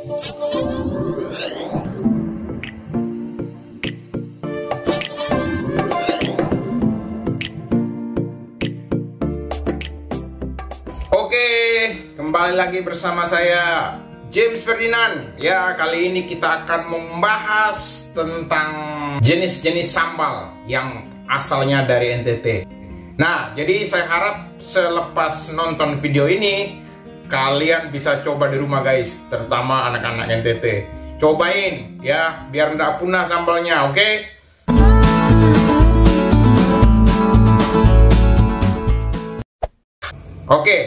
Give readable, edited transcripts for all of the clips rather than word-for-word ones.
Oke, kembali lagi bersama saya James Ferdinand. Ya, kali ini kita akan membahas tentang jenis-jenis sambal yang asalnya dari NTT. Nah, jadi saya harap selepas nonton video ini kalian bisa coba di rumah guys, terutama anak-anak NTT. Cobain ya, biar nggak punah sambalnya, oke? Oke,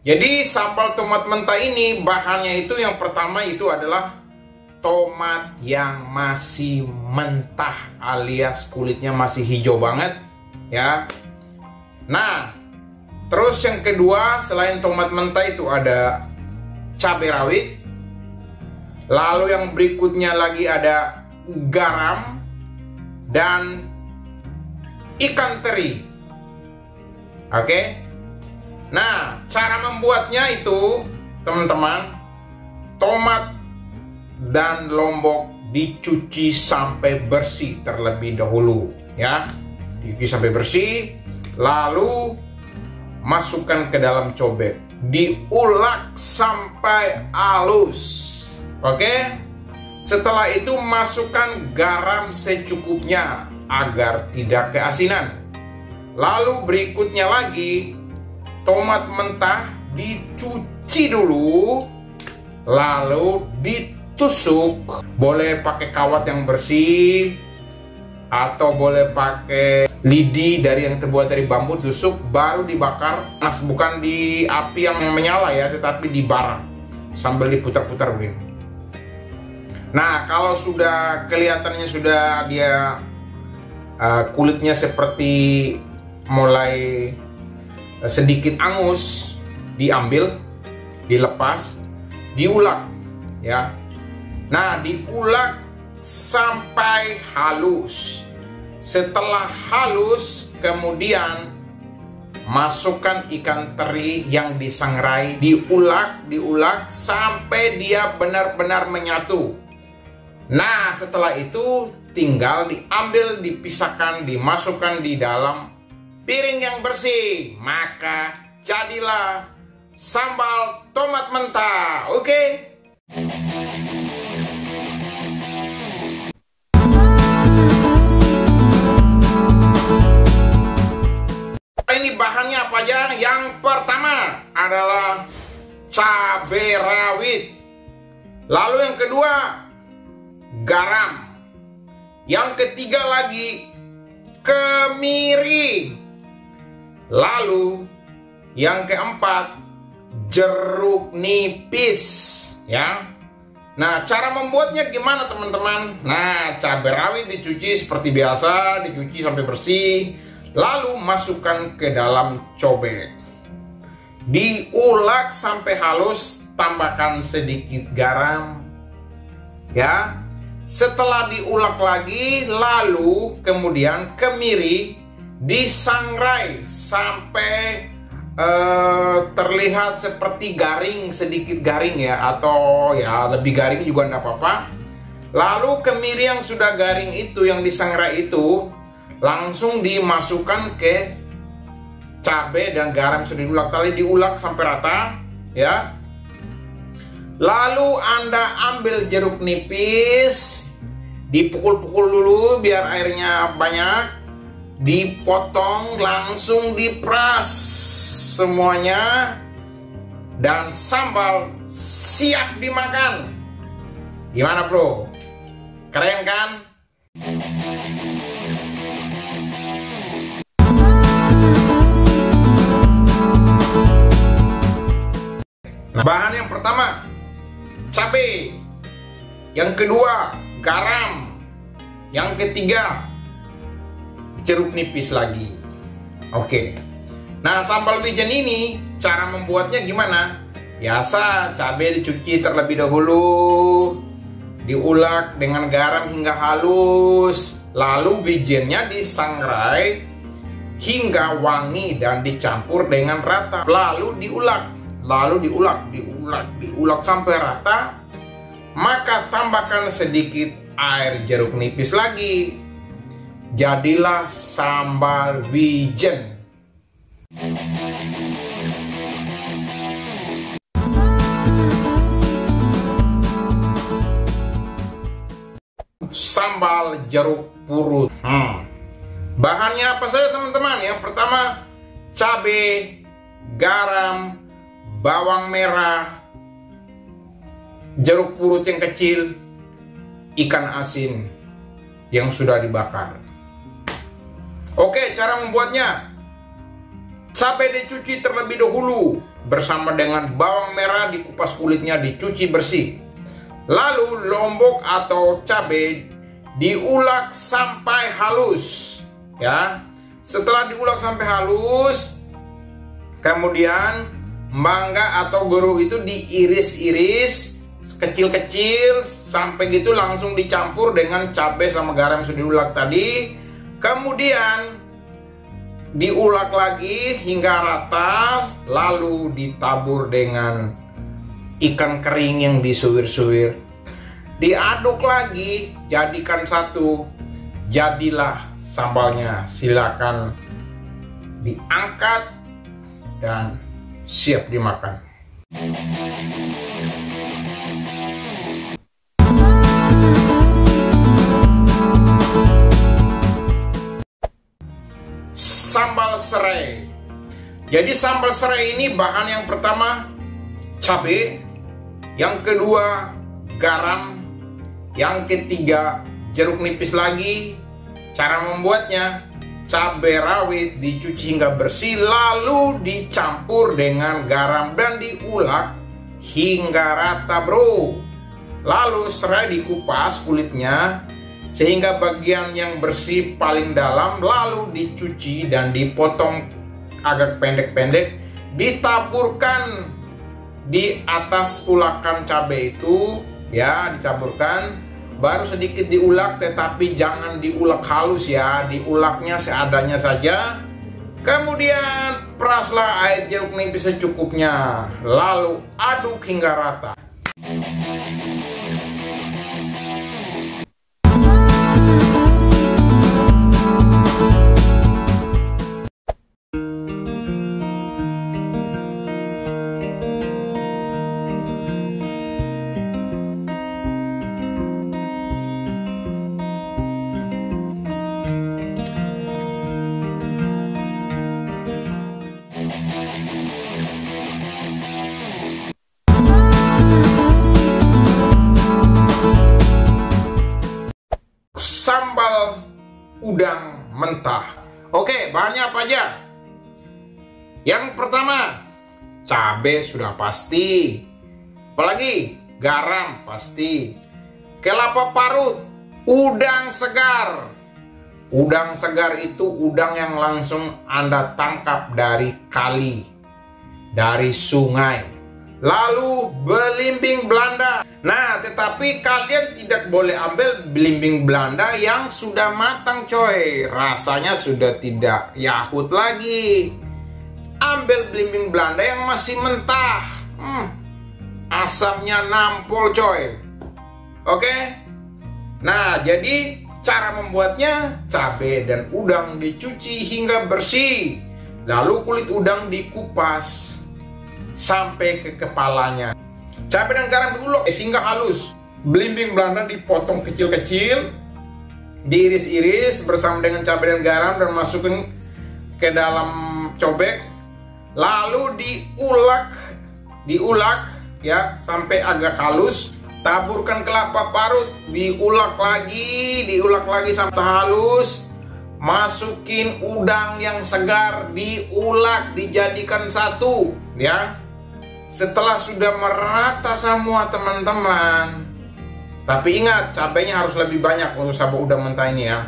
jadi sambal tomat mentah ini bahannya itu yang pertama itu adalah tomat yang masih mentah alias kulitnya masih hijau banget ya. Nah, terus yang kedua selain tomat mentah itu ada cabai rawit. Lalu yang berikutnya lagi ada garam dan ikan teri. Oke. Nah, cara membuatnya itu, teman-teman, tomat dan lombok dicuci sampai bersih terlebih dahulu, ya. Dicuci sampai bersih, lalu masukkan ke dalam cobek, diulek sampai halus, oke? Setelah itu masukkan garam secukupnya agar tidak keasinan. Lalu berikutnya lagi, tomat mentah dicuci dulu, lalu ditusuk. Boleh pakai kawat yang bersih, atau boleh pakai lidi dari yang terbuat dari bambu, tusuk baru dibakar. Nah, bukan di api yang menyala ya, tetapi di bara sambil diputar-putar begini. Nah, kalau sudah kelihatannya sudah dia kulitnya seperti mulai sedikit angus, diambil, dilepas, diulek ya. Nah, diulek sampai halus. Setelah halus, kemudian masukkan ikan teri yang disangrai, diulek sampai dia benar-benar menyatu. Nah, setelah itu tinggal diambil, dipisahkan, dimasukkan di dalam piring yang bersih, maka jadilah sambal tomat mentah. Oke? Ini bahannya apa aja? Yang pertama adalah cabai rawit. Lalu yang kedua, garam. Yang ketiga lagi, kemiri. Lalu yang keempat, jeruk nipis ya. Nah, cara membuatnya gimana teman-teman? Nah, cabai rawit dicuci seperti biasa, dicuci sampai bersih, lalu masukkan ke dalam cobek, diulek sampai halus, tambahkan sedikit garam ya. Setelah diulek lagi, lalu kemudian kemiri disangrai sampai terlihat seperti garing, sedikit garing ya, atau ya lebih garing juga enggak apa-apa. Lalu kemiri yang sudah garing itu, yang disangrai itu, langsung dimasukkan ke cabai dan garam sudah diulek, tadi diulek sampai rata ya. Lalu Anda ambil jeruk nipis, dipukul-pukul dulu biar airnya banyak, dipotong, langsung diperas semuanya, dan sambal siap dimakan. Gimana bro? Keren kan? Nah, bahan yang pertama cabai, yang kedua garam, yang ketiga jeruk nipis lagi. Oke. Nah, sambal wijen ini cara membuatnya gimana? Biasa, cabai dicuci terlebih dahulu, diulek dengan garam hingga halus, lalu wijennya disangrai hingga wangi dan dicampur dengan rata, lalu diulek sampai rata. maka tambahkan sedikit air jeruk nipis lagi. Jadilah sambal wijen. Sambal jeruk purut. Bahannya apa saja teman-teman? Yang pertama, cabai, garam, bawang merah, jeruk purut yang kecil, ikan asin yang sudah dibakar. Oke, cara membuatnya. Cabai dicuci terlebih dahulu bersama dengan bawang merah, dikupas kulitnya, dicuci bersih. Lalu lombok atau cabai diulek sampai halus, ya. Setelah diulek sampai halus, kemudian mangga atau geru itu diiris-iris kecil-kecil sampai gitu, langsung dicampur dengan cabai sama garam yang sudah diulek tadi. Kemudian diulek lagi hingga rata, lalu ditabur dengan ikan kering yang disuwir-suwir. Diaduk lagi, jadikan satu. Jadilah sambalnya. Silakan diangkat dan siap dimakan. Sambal serai. Jadi sambal serai ini bahan yang pertama cabai, yang kedua garam, yang ketiga jeruk nipis lagi. Cara membuatnya, cabai rawit dicuci hingga bersih, lalu dicampur dengan garam dan diulek hingga rata, bro. Lalu serai dikupas kulitnya sehingga bagian yang bersih paling dalam, lalu dicuci dan dipotong agak pendek-pendek, ditaburkan di atas ulakan cabai itu, ya, ditaburkan. Baru sedikit diulek, tetapi jangan diulek halus ya, diuleknya seadanya saja. Kemudian peraslah air jeruk nipis secukupnya, lalu aduk hingga rata. Sambal udang mentah. Oke, bahannya apa aja? Yang pertama, cabai sudah pasti. Apalagi? Garam pasti. Kelapa parut, udang segar. Udang segar itu udang yang langsung Anda tangkap dari kali, dari sungai. Lalu belimbing Belanda. Nah, tetapi kalian tidak boleh ambil belimbing Belanda yang sudah matang, coy. Rasanya sudah tidak yahut lagi. Ambil belimbing Belanda yang masih mentah. Asamnya nampol, coy. Oke? Nah, jadi cara membuatnya, cabai dan udang dicuci hingga bersih. Lalu kulit udang dikupas sampai ke kepalanya. Cabai dan garam diulek hingga halus. Belimbing Belanda dipotong kecil-kecil, diiris-iris bersama dengan cabai dan garam dan masukin ke dalam cobek. Lalu diulek ya sampai agak halus. Taburkan kelapa parut, diulek lagi sampai halus. Masukin udang yang segar, diulek, dijadikan satu, ya. Setelah sudah merata semua teman-teman. Tapi ingat, cabainya harus lebih banyak untuk sambal udang mentah ini ya.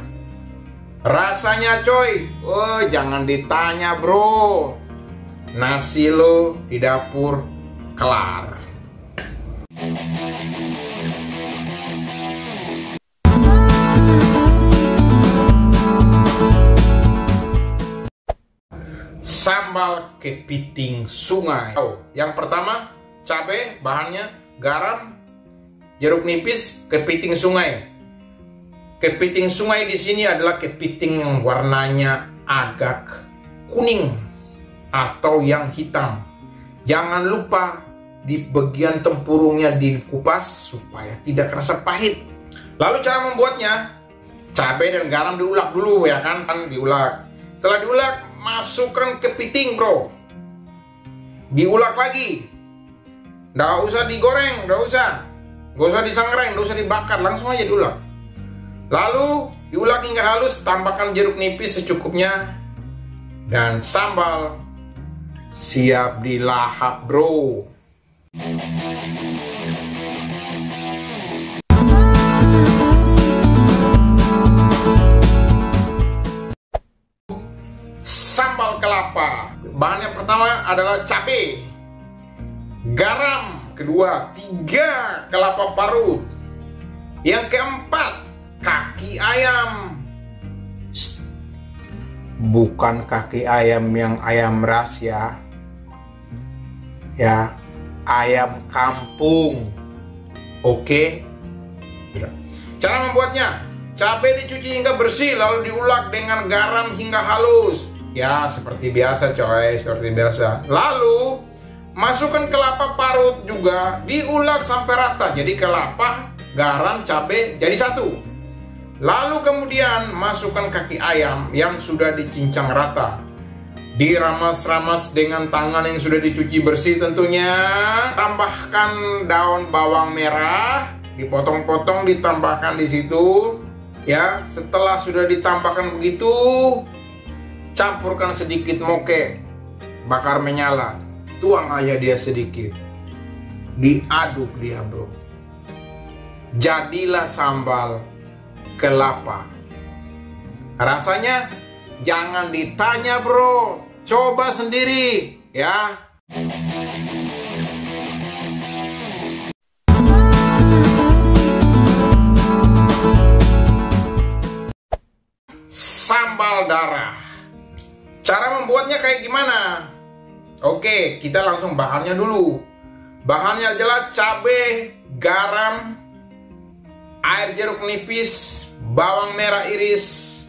Rasanya coy, jangan ditanya bro. Nasi lo di dapur kelar. Sambal kepiting sungai. Yang pertama, cabai, bahannya garam, jeruk nipis, kepiting sungai. Kepiting sungai di sini adalah kepiting yang warnanya agak kuning atau yang hitam. Jangan lupa di bagian tempurungnya dikupas supaya tidak terasa pahit. Lalu cara membuatnya, cabai dan garam diulek dulu ya kan, diulek. Setelah diulek, masukkan kepiting bro. Diulek lagi. Nggak usah digoreng, nggak usah disangrai, nggak usah dibakar, langsung aja diulek. Lalu diulek hingga halus, tambahkan jeruk nipis secukupnya dan sambal siap dilahap bro. Sambal kelapa. Bahan yang pertama adalah cabai, garam, kedua 3 kelapa parut, yang keempat kaki ayam. Bukan kaki ayam yang ayam ras ya, ayam kampung. Oke. Cara membuatnya, cabai dicuci hingga bersih lalu diulek dengan garam hingga halus. Ya, seperti biasa coy, seperti biasa. Lalu masukkan kelapa parut juga, diulek sampai rata. Jadi kelapa, garam, cabai jadi satu. Lalu kemudian masukkan kaki ayam yang sudah dicincang rata. Diramas-ramas dengan tangan yang sudah dicuci bersih tentunya. Tambahkan daun bawang merah, dipotong-potong, ditambahkan di situ. Ya, setelah sudah ditambahkan begitu, campurkan sedikit moke bakar menyala. Tuang aja dia sedikit. Diaduk dia, bro. Jadilah sambal kelapa. Rasanya jangan ditanya bro, coba sendiri ya. Sambal darah. Cara membuatnya kayak gimana? Oke, kita langsung bahannya dulu. Bahannya adalah cabai, garam, air jeruk nipis, bawang merah iris,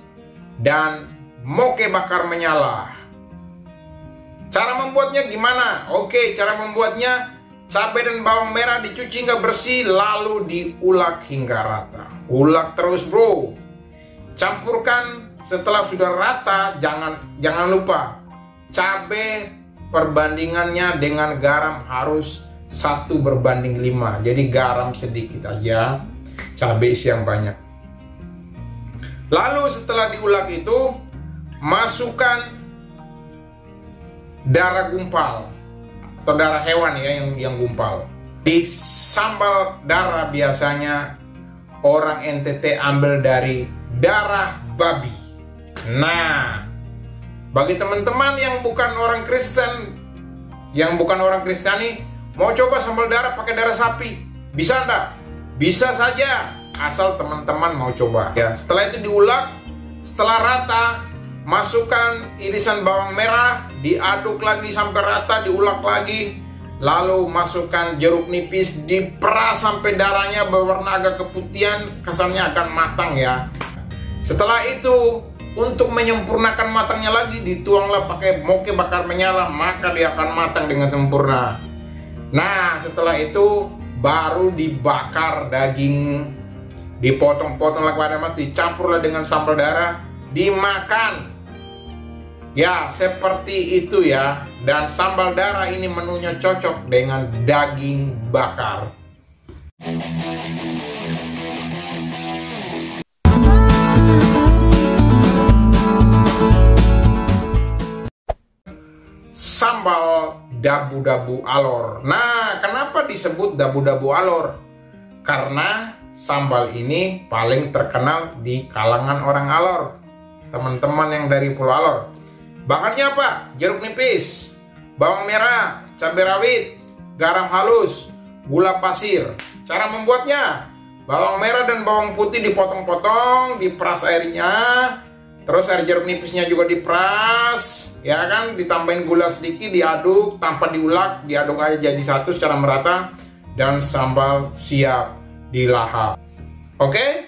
dan moke bakar menyala. Cara membuatnya gimana? Oke, cara membuatnya, cabai dan bawang merah dicuci hingga bersih lalu diulek hingga rata. Ulek terus bro. Campurkan setelah sudah rata, jangan lupa cabai perbandingannya dengan garam harus 1:5. Jadi garam sedikit aja, cabai isi yang banyak. Lalu setelah diulek itu, masukkan darah gumpal atau darah hewan ya yang gumpal. Di sambal darah biasanya orang NTT ambil dari darah babi. Nah, bagi teman-teman yang bukan orang Kristen, yang bukan orang Kristiani, mau coba sambal darah pakai darah sapi, bisa enggak? Bisa saja, asal teman-teman mau coba ya. Setelah itu diulek, setelah rata, masukkan irisan bawang merah, diaduk lagi sampai rata, diulek lagi. Lalu masukkan jeruk nipis, diperas sampai darahnya berwarna agak keputihan, kesannya akan matang ya. Setelah itu, untuk menyempurnakan matangnya lagi, dituanglah pakai moke bakar menyala, maka dia akan matang dengan sempurna. Nah, setelah itu baru dibakar daging, dipotong-potong pada mati, dicampurlah dengan sambal darah, dimakan. Ya, seperti itu ya. Dan sambal darah ini menunya cocok dengan daging bakar. Sambal dabu-dabu alor. Nah, kenapa disebut dabu-dabu alor? Karena sambal ini paling terkenal di kalangan orang Alor, teman-teman yang dari Pulau Alor. Bahannya apa? Jeruk nipis, bawang merah, cabai rawit, garam halus, gula pasir. Cara membuatnya, bawang merah dan bawang putih dipotong-potong, diperas airnya, terus air jeruk nipisnya juga diperas, ya kan, ditambahin gula sedikit, diaduk tanpa diulek, diaduk aja jadi satu secara merata, dan sambal siap dilahap. Oke?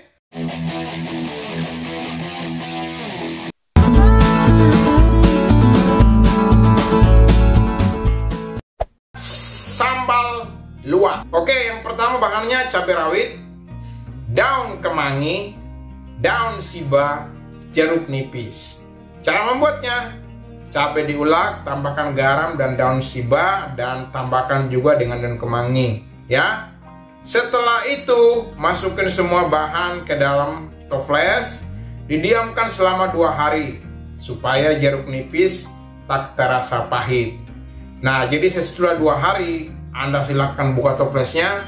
Sambal luwak. Oke, yang pertama bahannya cabai rawit, daun kemangi, daun siba, jeruk nipis. Cara membuatnya: cabai diulek, tambahkan garam dan daun siba, dan tambahkan juga dengan daun kemangi, ya. Setelah itu, masukin semua bahan ke dalam toples, didiamkan selama 2 hari supaya jeruk nipis tak terasa pahit. Nah, jadi setelah 2 hari, Anda silakan buka toplesnya,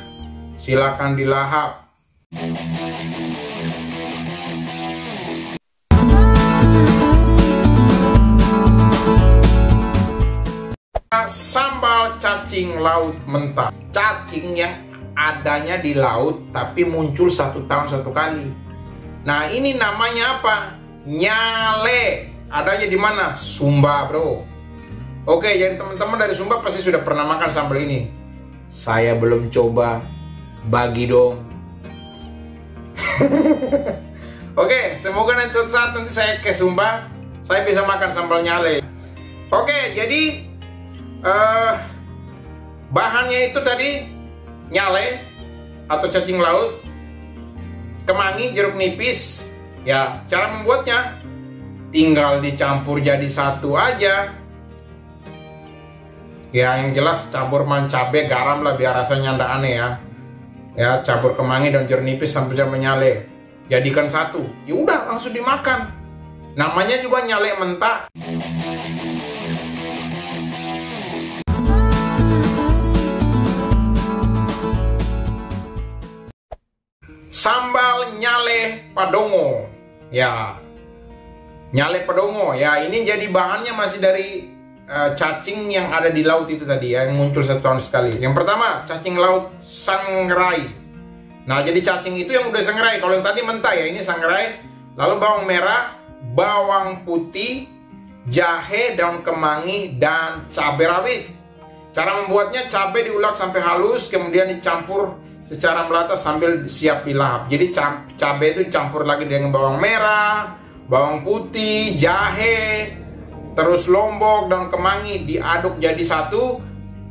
silakan dilahap. Sambal cacing laut mentah. Cacing yang adanya di laut tapi muncul 1 tahun 1 kali. Nah, ini namanya apa? Nyale. Adanya di mana? Sumba, bro. Oke, jadi teman-teman dari Sumba pasti sudah pernah makan sambal ini. Saya belum coba. Bagi dong. Oke, semoga nanti suatu saat nanti saya ke Sumba, saya bisa makan sambal nyale. Oke, jadi bahannya itu tadi nyale atau cacing laut, kemangi, jeruk nipis. Ya, cara membuatnya tinggal dicampur jadi satu aja. Ya, yang jelas campur cabai, garam lah biar rasanya ndak aneh ya. Ya, campur kemangi dan jeruk nipis sampai cabai nyale. Jadikan satu. Ya udah, langsung dimakan. Namanya juga nyale mentah. Sambal nyale padongo. Ya, nyale padongo. Ya, ini jadi bahannya masih dari cacing yang ada di laut itu tadi ya, yang muncul 1 tahun sekali. Yang pertama, cacing laut sangrai. Nah, jadi cacing itu yang udah sangrai. Kalau yang tadi mentah ya, ini sangrai. Lalu bawang merah, bawang putih, jahe, daun kemangi, dan cabai rawit. Cara membuatnya: cabai diulek sampai halus, kemudian dicampur secara merata sambil siap dilahap. Jadi cabai itu dicampur lagi dengan bawang merah, bawang putih, jahe, terus lombok, daun kemangi, diaduk jadi satu,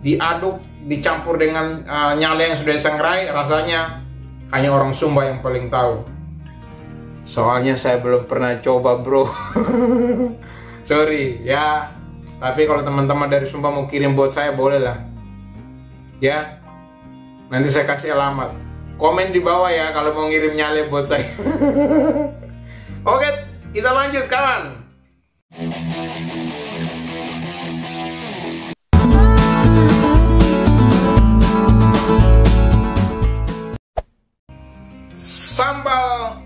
diaduk, dicampur dengan nyale yang sudah disangrai. Rasanya hanya orang Sumba yang paling tahu. Soalnya saya belum pernah coba, bro. Sorry ya. Tapi kalau teman-teman dari Sumba mau kirim buat saya, boleh lah. Ya, nanti saya kasih alamat. Komen di bawah ya kalau mau ngirim nyale buat saya. Oke, kita lanjut kawan. Sambal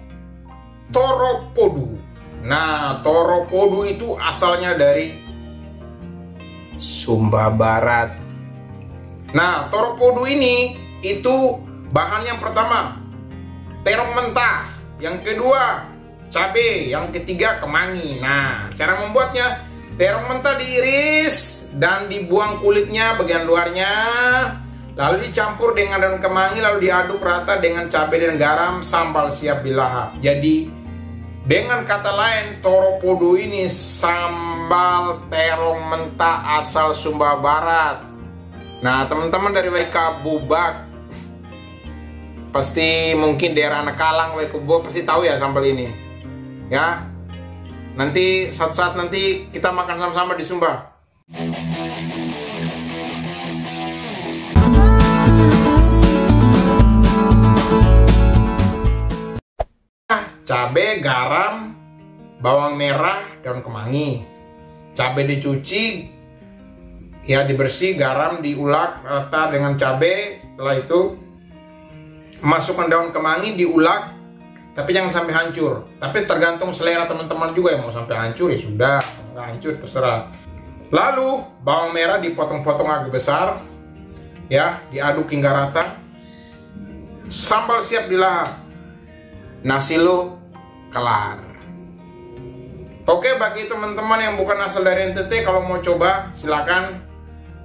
toropodu. Nah, toropodu itu asalnya dari Sumba Barat. Nah, toropodu ini itu bahan yang pertama terong mentah, yang kedua cabai, yang ketiga kemangi. Nah, cara membuatnya: terong mentah diiris dan dibuang kulitnya bagian luarnya, lalu dicampur dengan daun kemangi, lalu diaduk rata dengan cabai dan garam, sambal siap dilahap. Jadi dengan kata lain, toropodu ini sambal terong mentah asal Sumba Barat. Nah, teman-teman dari WK Bubak pasti mungkin daerah Nekalang, WK Bubak pasti tahu ya sambal ini. Ya, nanti suatu saat nanti kita makan sama-sama di Sumba. Cabai, garam, bawang merah, daun kemangi. Cabai dicuci, ya dibersih, garam diulek rata dengan cabai. Setelah itu masukkan daun kemangi, diulek, tapi jangan sampai hancur. Tapi tergantung selera teman-teman juga, yang mau sampai hancur ya sudah, nggak hancur terserah. Lalu bawang merah dipotong-potong agak besar, ya diaduk hingga rata. Sambal siap dilahap. Nasi lo kelar. Oke, bagi teman-teman yang bukan asal dari NTT, kalau mau coba silakan.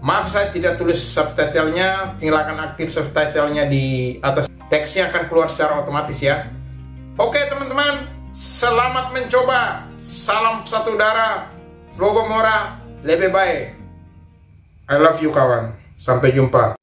Maaf saya tidak tulis subtitlenya, silakan aktif subtitlenya di atas teksnya akan keluar secara otomatis ya. Oke teman-teman, selamat mencoba. Salam satu darah, Flogo Mora, lebih baik. I love you kawan. Sampai jumpa.